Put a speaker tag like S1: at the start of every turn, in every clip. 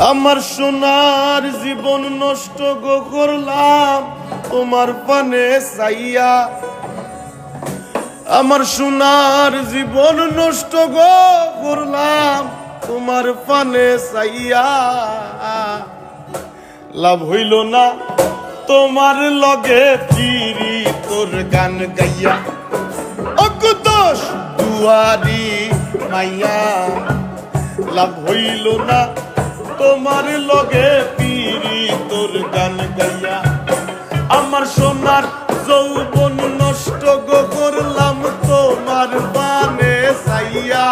S1: আমার সোনার জীবন নষ্ট গো করলাম তোমার পানে চাইয়া। আমার সোনার জীবন নষ্ট গো করলাম তোমার পানে চাইয়া। লাভ হইল না তোমার লগে ফিরি তোর গান গাইয়া। অকুতোষ দুয়ারি মাইয়া, লাভ হইল না তোমার লগে ফিরি তোর গান গাইয়া। আমার সোনার যৌবন নষ্ট গো করলাম তোমার পানে চাইয়া।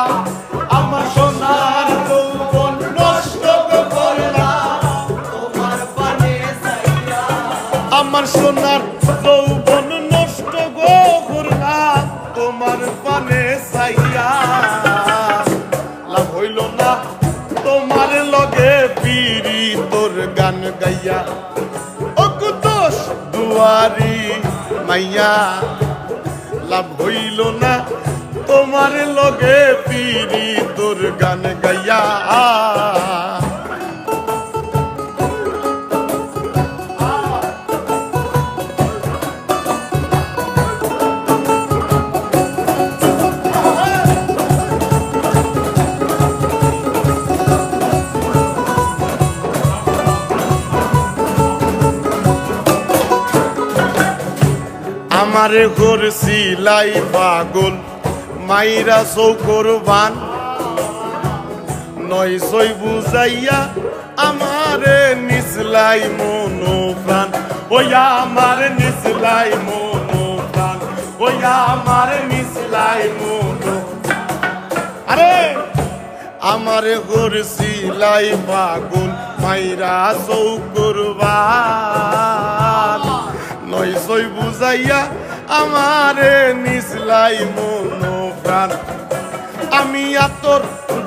S1: আমার সোনার যৌবন নষ্ট গো করলাম তোমার পানে চাইয়া। আমার সোনার যৌবন নষ্ট গো করলাম তোমার পানে চাইয়া। লাভ হইল না তোমার লগে ফিরি তোর গান গাইয়া। অকুতোষ দুয়ারি মাইয়া, লাভ হইল না তোমার লগে ফিরি তোর গান গাইয়া। আমারে করছিলাই পাগল মাইরা চৌকর বান, নয় সই বুঝাইয়া আমারে নিচলাই মনো প্রাণ। ওয়া আমার নিচলাই মনো প্রাণ, ওয়া আমার নিচলাই মনো। আরে আমারে করছিলাই পাগল মাইরা চৌকর বান, নয় সই বুঝাইয়া আমারে নিচলাই মনো প্রাণ। আমি আতর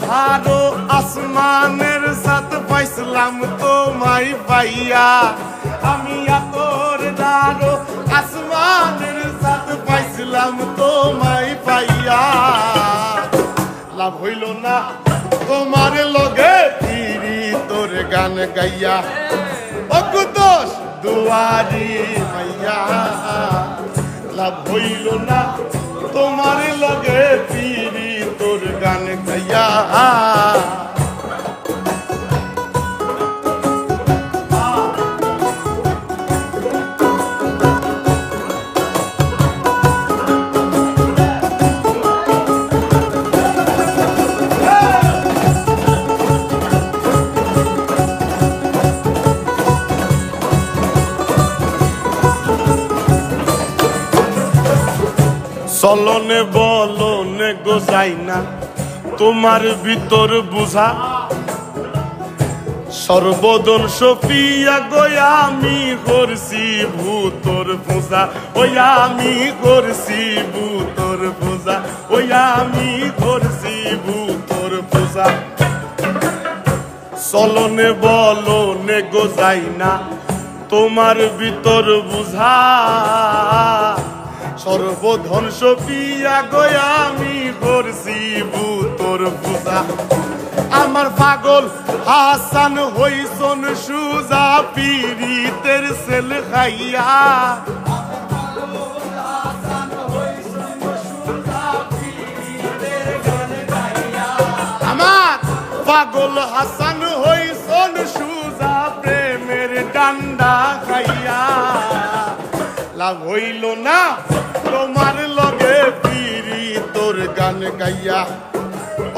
S1: ভারো আসমানের সাথ পাইছিলাম তোমায় পাইয়া। আমি আতর ধারো আসমানের সাথ পাইছিলাম তোমায় পাইয়া। লাভ হইল না তোমার লগে ফিরি তোর গান গাইয়া। অকুতোষ দুয়ারি মাইয়া, লাভ হইল না তোমার লগে ফিরি তোর গান গাইয়া। চলনে বলনে গোসাই না তোমার ভিতর বুঝা। সর্বদন সফিয়া গয়া আমি করছি ভূতর পূজা। ওয়া আমি করছি ভূতর পূজা, ওয়া আমি করছি ভূতর পূজা। চলনে বলনে গোসাই না তোমার ভিতর বুঝা। সর্বধন সফিয়া গয়া আমি করছি ভূতর পূজা। আমার পাগল হাসান হইছন সুজা পীরিতের সেল খাইয়া। আমার পাগল হাসান হইছন সুজা প্রেমের ডান্ডা খাইয়া। লাভ হইল না তোমার লগে ফিরি তোর গান গাইয়া।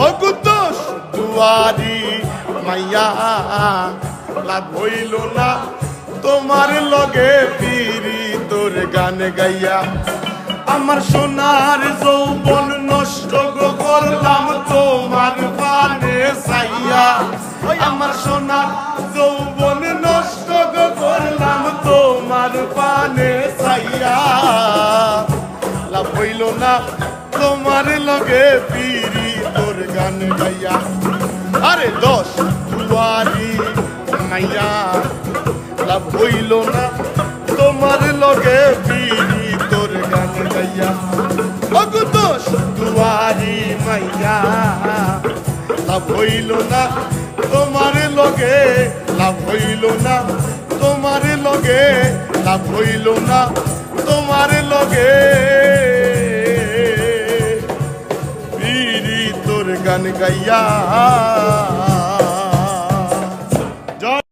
S1: অকুতোষ দুয়ারি মাইয়া, লাভ হইল না তোমার লগে ফিরি তোর গান গাইয়া। আমার সোনার যৌবন নষ্ট গো করলাম তোমার পানে চাইয়া। আমার সোনার যৌবন নষ্ট গো করলাম তোমার পানে চাইয়া। লাভ হইল না তোমার লগে ফিরি তোর গান গাইয়া। আরে দশ দুয়ারি মাইয়া, লাভ হইল না তোমার লগে ফিরি তোর গান গাইয়া। অকুতোষ দুয়ারি মাইয়া, লাভ হইল না তোমার লগে লাভ হইল না তোমার লগে, লাভ হইল না তোমার লগে। বিড়ি তোর গান গাইয়া